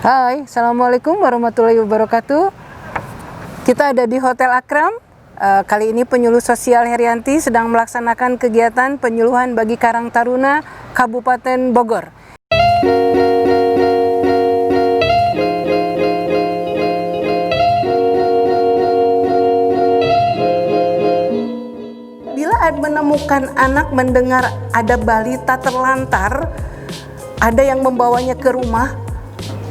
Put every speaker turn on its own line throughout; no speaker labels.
Hai, Assalamualaikum warahmatullahi wabarakatuh. Kita ada di Hotel Akram. Kali ini penyuluh sosial Herianti sedang melaksanakan kegiatan penyuluhan bagi Karang Taruna Kabupaten Bogor. Bila menemukan anak mendengar ada balita terlantar, ada yang membawanya ke rumah,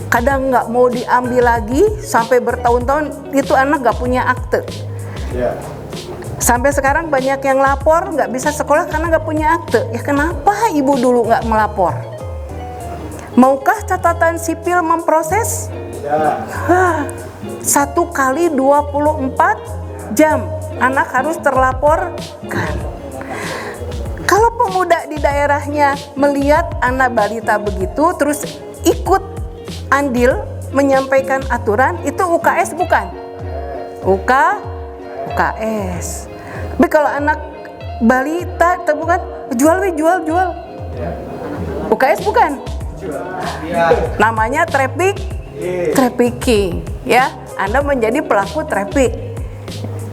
kadang nggak mau diambil lagi sampai bertahun-tahun, itu anak nggak punya akte. Sampai sekarang banyak yang lapor nggak bisa sekolah karena nggak punya akte. Ya kenapa ibu dulu nggak melapor? Maukah catatan sipil memproses? 1 kali 24 jam anak harus terlaporkan. Kalau pemuda di daerahnya melihat anak balita begitu terus ikut andil menyampaikan aturan, itu UKS bukan? UKS. Tapi kalau anak balita itu bukan, jual. UKS bukan? Namanya trafficking, ya. Anda menjadi pelaku traffic,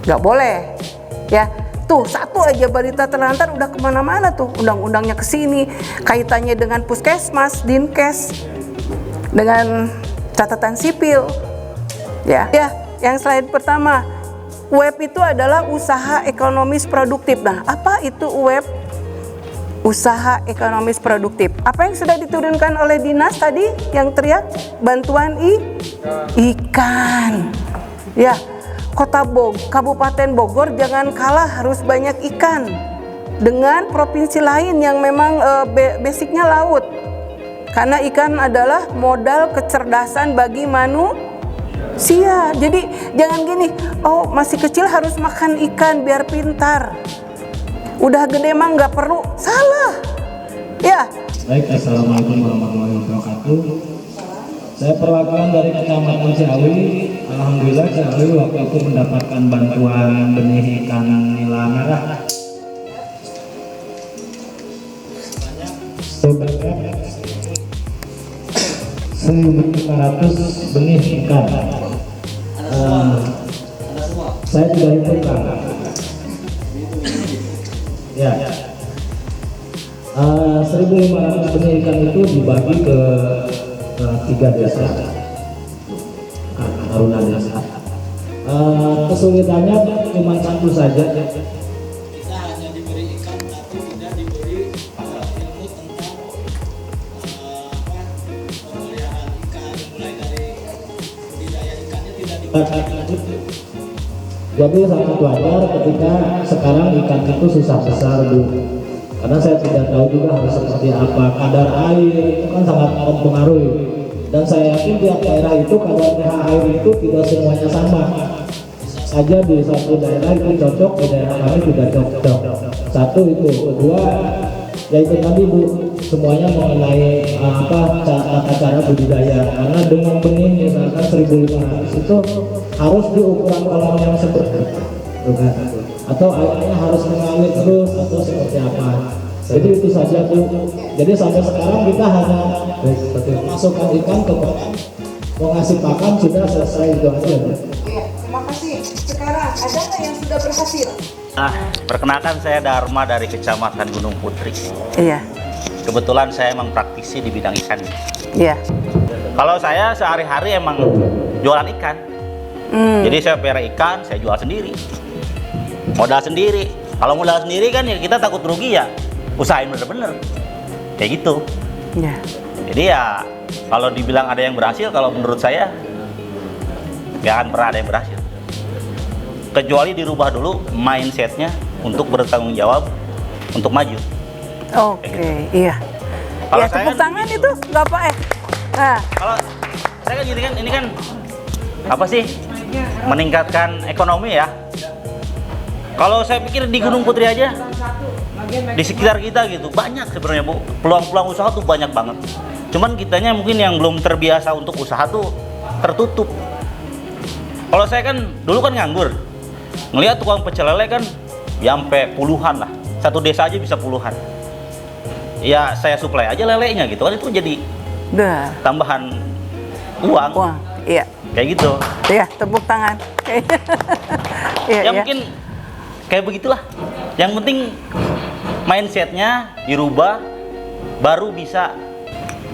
nggak boleh, ya. Tuh satu aja balita terlantar udah kemana-mana tuh, undang-undangnya kesini, kaitannya dengan puskesmas, dinkes, dengan catatan sipil, ya. Yang slide pertama, web itu adalah usaha ekonomis produktif. Nah, apa itu web usaha ekonomis produktif? Apa yang sudah diturunkan oleh dinas tadi yang teriak bantuan ikan, ya. Kabupaten Bogor jangan kalah, harus banyak ikan dengan provinsi lain yang memang basicnya laut. Karena ikan adalah modal kecerdasan bagi manusia. Jadi jangan gini, oh masih kecil harus makan ikan biar pintar. Udah gede mah nggak perlu. Salah. Ya.
Baik, Assalamualaikum warahmatullahi wabarakatuh. Saya perwakilan dari Kecamatan Ciawi. Alhamdulillah Ciawi waktu itu mendapatkan bantuan benih ikan nila merah. Sebanyak 1.500 benih ikan. Saya sudah hitungkan. Ya. 1.500 benih ikan itu dibagi ke 3 desa. Taruna desa. Kesulitannya cuma satu saja. Kita hanya diberi ikan tapi tidak diberi ilmu tentang pemeliharaan ikan, mulai dari budidaya ikannya tidak diberi. Jadi sangat wajar ketika sekarang ikan itu susah besar, Bu. Karena saya tidak tahu juga harus seperti apa, kadar air itu kan sangat mempengaruhi. Dan saya yakin tiap daerah itu kadar pH air itu tidak semuanya sama. Bisa saja di satu daerah itu cocok, di daerah lain tidak cocok. Satu itu, kedua yaitu tadi Bu, semuanya mengenai tata cara budidaya. Karena dengan benih misalkan 1.500 itu harus di ukuran kolam yang seperti itu, atau airnya harus mengalir terus atau seperti apa. Jadi itu saja Bu. Jadi sampai sekarang kita hanya memasukkan ikan ke kolam, mau ngasih pakan sudah selesai, itu aja Bu. Iya, terima kasih. Sekarang ada nggak yang sudah berhasil?
Perkenalkan, saya Dharma dari Kecamatan Gunung Putri.
Iya.
Kebetulan saya emang praktisi di bidang ikan.
Iya.
Kalau saya sehari-hari emang jualan ikan. Jadi saya pelihara ikan, saya jual sendiri. Modal sendiri. Kalau modal sendiri kan ya kita takut rugi, ya usahain bener-bener. Kayak gitu.
Iya.
Jadi ya kalau dibilang ada yang berhasil, kalau menurut saya nggak akan pernah ada yang berhasil. Kecuali dirubah dulu mindsetnya untuk bertanggung jawab untuk maju.
Oke, iya. Ya tepuk tangan itu nggak apa Nah,
kalau saya kan gini kan, ini kan apa sih, meningkatkan ekonomi ya. Kalau saya pikir di Gunung Putri aja, di sekitar kita gitu banyak sebenarnya Bu, peluang-peluang usaha tuh banyak banget. Cuman kitanya mungkin yang belum terbiasa untuk usaha tuh tertutup. Kalau saya kan dulu kan nganggur, ngelihat tukang pecel lele kan sampai puluhan lah, satu desa aja bisa puluhan. Ya saya suplai aja lelenya gitu kan, itu jadi tambahan uang.
Uang, iya.
Kayak gitu.
Iya, tepuk tangan. Iya,
Ya
iya.
mungkin kayak begitulah. Yang penting mindsetnya dirubah, baru bisa.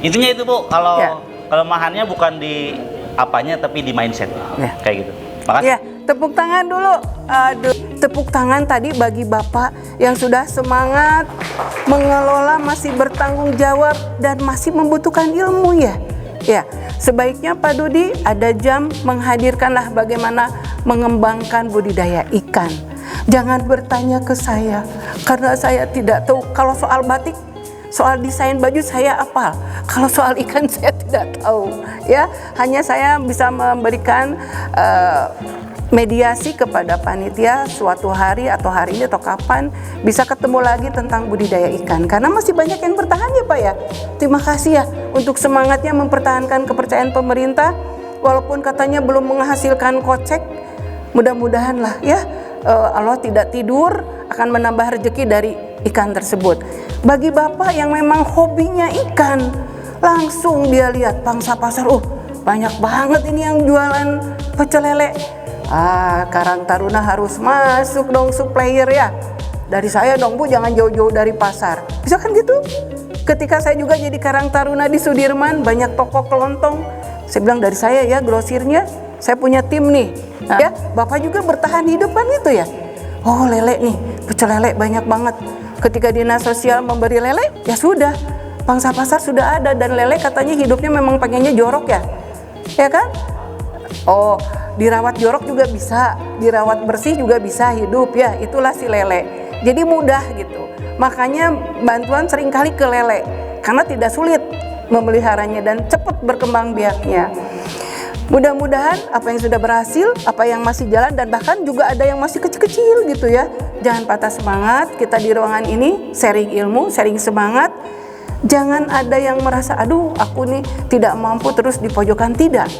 Intinya itu Bu, kalau
Ya.
kelemahannya bukan di apanya tapi di mindset.
Ya.
Kayak gitu. Makasih.
Ya, tepuk tangan dulu. Aduh, tepuk tangan tadi bagi Bapak yang sudah semangat mengelola, masih bertanggung jawab dan masih membutuhkan ilmu ya. Ya, sebaiknya Pak Dudi ada jam menghadirkanlah bagaimana mengembangkan budidaya ikan. Jangan bertanya ke saya karena saya tidak tahu. Kalau soal batik, soal desain baju saya hafal. Kalau soal ikan saya tidak tahu. Ya, hanya saya bisa memberikan mediasi kepada panitia suatu hari atau hari ini atau kapan bisa ketemu lagi tentang budidaya ikan, karena masih banyak yang bertahan ya Pak ya. Terima kasih ya untuk semangatnya mempertahankan kepercayaan pemerintah walaupun katanya belum menghasilkan kocek. Mudah-mudahan lah ya, Allah tidak tidur akan menambah rezeki dari ikan tersebut. Bagi Bapak yang memang hobinya ikan, langsung dia lihat pangsa pasar, banyak banget ini yang jualan pecel lele. Karang Taruna harus masuk dong supplier ya. Dari saya dong Bu, jangan jauh-jauh dari pasar. Bisa kan gitu? Ketika saya juga jadi Karang Taruna di Sudirman, banyak toko kelontong. Saya bilang dari saya ya grosirnya, saya punya tim nih. Nah, ya, Bapak juga bertahan hidup kan itu ya. Oh lele nih, pecel lele banyak banget. Ketika dinas sosial memberi lele, ya sudah. Pangsa pasar sudah ada dan lele katanya hidupnya memang pengennya jorok ya. Ya kan? Oh, dirawat jorok juga bisa, dirawat bersih juga bisa hidup ya, itulah si lele. Jadi mudah gitu. Makanya bantuan seringkali ke lele karena tidak sulit memeliharanya dan cepat berkembang biaknya. Mudah-mudahan apa yang sudah berhasil, apa yang masih jalan dan bahkan juga ada yang masih kecil-kecil gitu ya. Jangan patah semangat, kita di ruangan ini sharing ilmu, sharing semangat. Jangan ada yang merasa aduh aku nih tidak mampu terus di pojokan, tidak.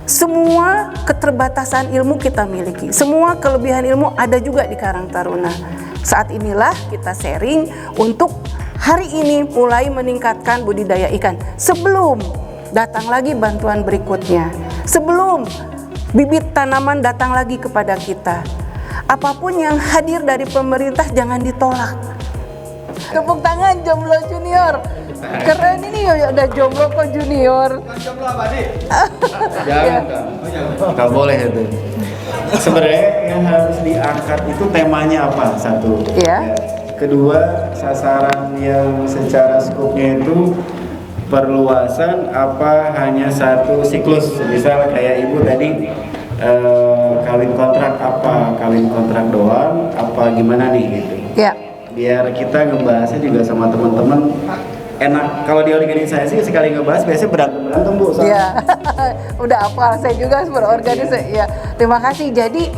Semua keterbatasan ilmu kita miliki, semua kelebihan ilmu ada juga di Karang Taruna. Saat inilah kita sharing untuk hari ini mulai meningkatkan budidaya ikan sebelum datang lagi bantuan berikutnya, sebelum bibit tanaman datang lagi kepada kita. Apapun yang hadir dari pemerintah jangan ditolak. Tepuk tangan Jomblo Junior. Keren ini ya, udah jomblo kok junior.
Jomblo apa sih? Jangan, nggak boleh itu. Sebenarnya yang harus diangkat itu temanya apa? Satu.
Iya.
Kedua, sasaran yang secara skupnya itu perluasan apa hanya satu siklus. Misal kayak ibu tadi kawin kontrak apa? Kawin kontrak doang? Apa gimana nih gitu?
Ya.
Biar kita ngebahasnya juga sama teman-teman enak. Kalau di organisasi sekali ngebahas biasanya berantem Bu.
Iya, udah apa? Saya juga berorganisasi. Ya, terima kasih. Jadi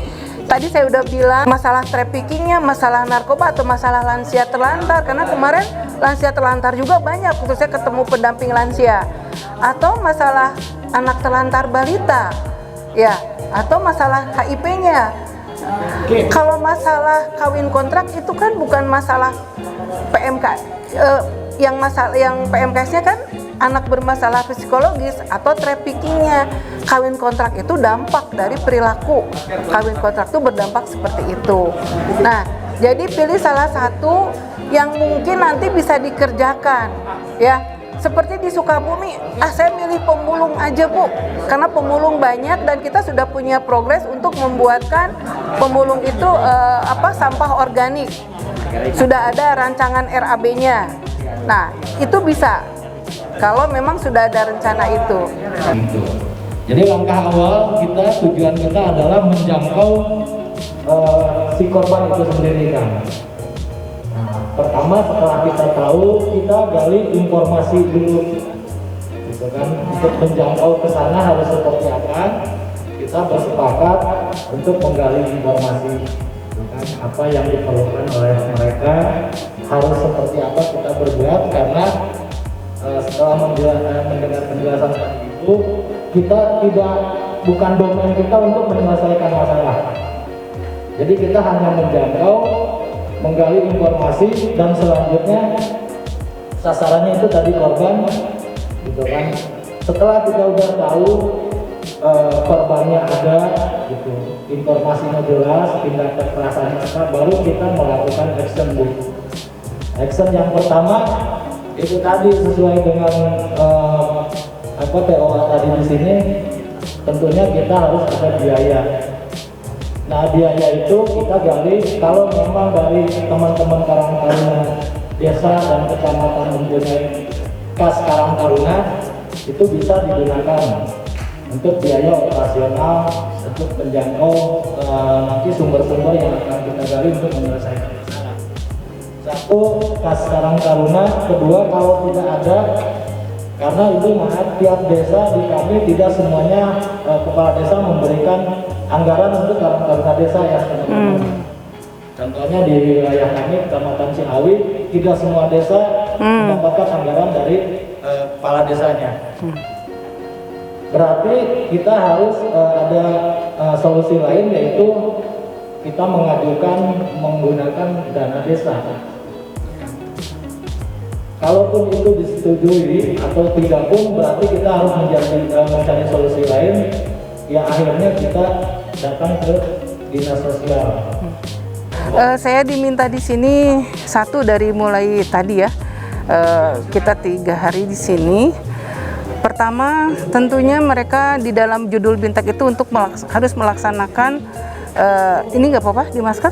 tadi saya udah bilang masalah traffickingnya, masalah narkoba atau masalah lansia terlantar. Karena kemarin lansia terlantar juga banyak. Khususnya ketemu pendamping lansia. Atau masalah anak terlantar balita, ya. Atau masalah HIV-nya. Kalau masalah kawin kontrak itu kan bukan masalah PMK. Yang PMKS-nya kan anak bermasalah psikologis atau traffickingnya. Kawin kontrak itu dampak dari perilaku. Kawin kontrak itu berdampak seperti itu. Nah, jadi pilih salah satu yang mungkin nanti bisa dikerjakan, ya. Seperti di Sukabumi, saya milih pemulung aja Bu, karena pemulung banyak dan kita sudah punya progres untuk membuatkan pemulung itu sampah organik. Sudah ada rancangan RAB-nya. Nah, itu bisa kalau memang sudah ada rencana itu.
Jadi langkah awal kita, tujuan kita adalah menjangkau si korban itu sendiri kan. Pertama setelah kita tahu, kita gali informasi dulu, gitu kan. Untuk menjangkau ke sana harus seperti apa, kita bersepakat untuk menggali informasi, gitu kan. Apa yang diperlukan oleh mereka, harus seperti apa kita berbuat, karena setelah mendengar penjelasan itu, kita bukan domain kita untuk menyelesaikan masalah. Jadi kita hanya menjangkau, menggali informasi, dan selanjutnya sasarannya itu tadi korban, gitu kan. Setelah kita udah tahu korbannya ada, gitu, informasinya jelas, tindak kekerasannya apa, baru kita melakukan action, Bu. Action yang pertama itu tadi sesuai dengan TOA tadi di sini, tentunya kita harus ada biaya. Nah, biaya itu kita gali kalau memang dari teman-teman Karang Taruna desa dan kecamatan mempunyai kas Karang Taruna, itu bisa digunakan untuk biaya operasional, untuk menjangkau nanti sumber-sumber yang akan kita gali untuk menyelesaikan masalah. Satu, kas Karang Taruna. Kedua, kalau tidak ada, karena itu maaf, tiap desa di kami tidak semuanya kepala desa memberikan anggaran untuk Karang Taruna desa ya, teman-teman. Contohnya di wilayah kami, Kecamatan Ciawi, tidak semua desa mendapatkan anggaran dari kepala desanya. Berarti kita harus ada solusi lain, yaitu kita mengajukan menggunakan dana desa. Kalaupun itu disetujui atau tidak pun, berarti kita harus mencari solusi lain, yang akhirnya kita datang ke dinas sosial.
Saya diminta di sini satu dari mulai tadi ya, kita 3 hari di sini. Pertama, tentunya mereka di dalam judul Bintek itu untuk harus melaksanakan ini nggak apa-apa di masker,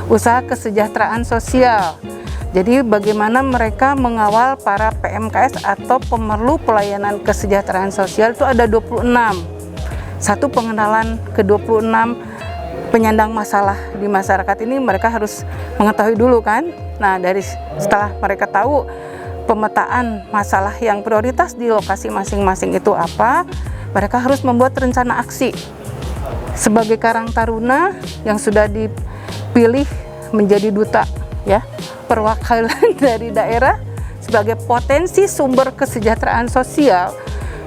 usaha kesejahteraan sosial. Jadi bagaimana mereka mengawal para PMKS atau pemerlu pelayanan kesejahteraan sosial itu ada 26. Satu, pengenalan ke 26 penyandang masalah di masyarakat ini mereka harus mengetahui dulu kan. Nah, setelah mereka tahu pemetaan masalah yang prioritas di lokasi masing-masing itu apa, mereka harus membuat rencana aksi. Sebagai Karang Taruna yang sudah dipilih menjadi duta ya, perwakilan dari daerah sebagai potensi sumber kesejahteraan sosial,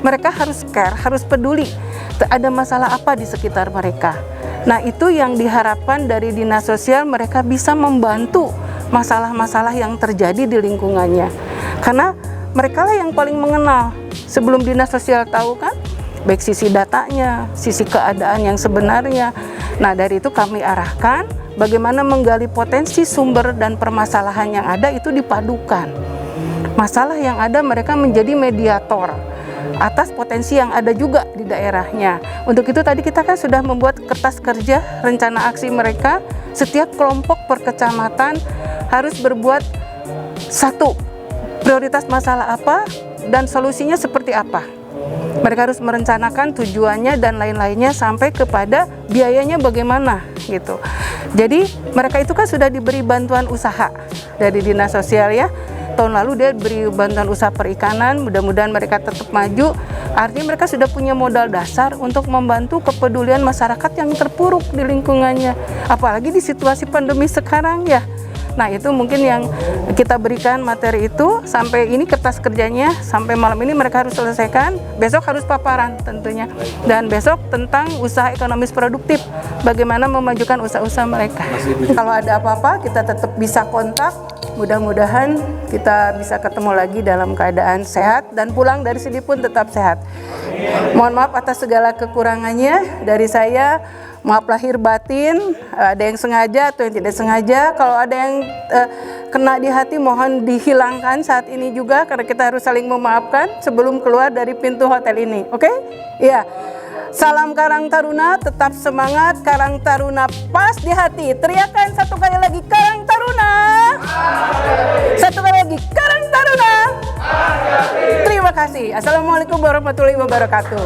mereka harus care, harus peduli ada masalah apa di sekitar mereka. Nah, itu yang diharapkan dari dinas sosial, mereka bisa membantu masalah-masalah yang terjadi di lingkungannya. Karena mereka lah yang paling mengenal. Sebelum dinas sosial tahu kan, baik sisi datanya, sisi keadaan yang sebenarnya. Nah, dari itu kami arahkan bagaimana menggali potensi sumber dan permasalahan yang ada itu dipadukan. Masalah yang ada mereka menjadi mediator atas potensi yang ada juga di daerahnya. Untuk itu tadi kita kan sudah membuat kertas kerja rencana aksi mereka. Setiap kelompok per kecamatan harus berbuat satu, prioritas masalah apa dan solusinya seperti apa. Mereka harus merencanakan tujuannya dan lain-lainnya sampai kepada biayanya bagaimana gitu. Jadi mereka itu kan sudah diberi bantuan usaha dari dinas sosial ya. Tahun lalu dia beri bantuan usaha perikanan, mudah-mudahan mereka tetap maju. Artinya mereka sudah punya modal dasar untuk membantu kepedulian masyarakat yang terpuruk di lingkungannya. Apalagi di situasi pandemi sekarang ya. Nah, itu mungkin yang kita berikan materi itu, sampai ini kertas kerjanya, sampai malam ini mereka harus selesaikan. Besok harus paparan tentunya. Dan besok tentang usaha ekonomis produktif, bagaimana memajukan usaha-usaha mereka. Kalau ada apa-apa kita tetap bisa kontak. Mudah-mudahan kita bisa ketemu lagi dalam keadaan sehat dan pulang dari sini pun tetap sehat. Mohon maaf atas segala kekurangannya dari saya. Maaf lahir batin, ada yang sengaja atau yang tidak sengaja. Kalau ada yang kena di hati mohon dihilangkan saat ini juga, karena kita harus saling memaafkan sebelum keluar dari pintu hotel ini. Oke? Iya. Salam Karang Taruna, tetap semangat. Karang Taruna pas di hati. Teriakan satu kali lagi, Karang Taruna. Satu kali lagi, Karang Taruna. Terima kasih. Assalamualaikum warahmatullahi wabarakatuh.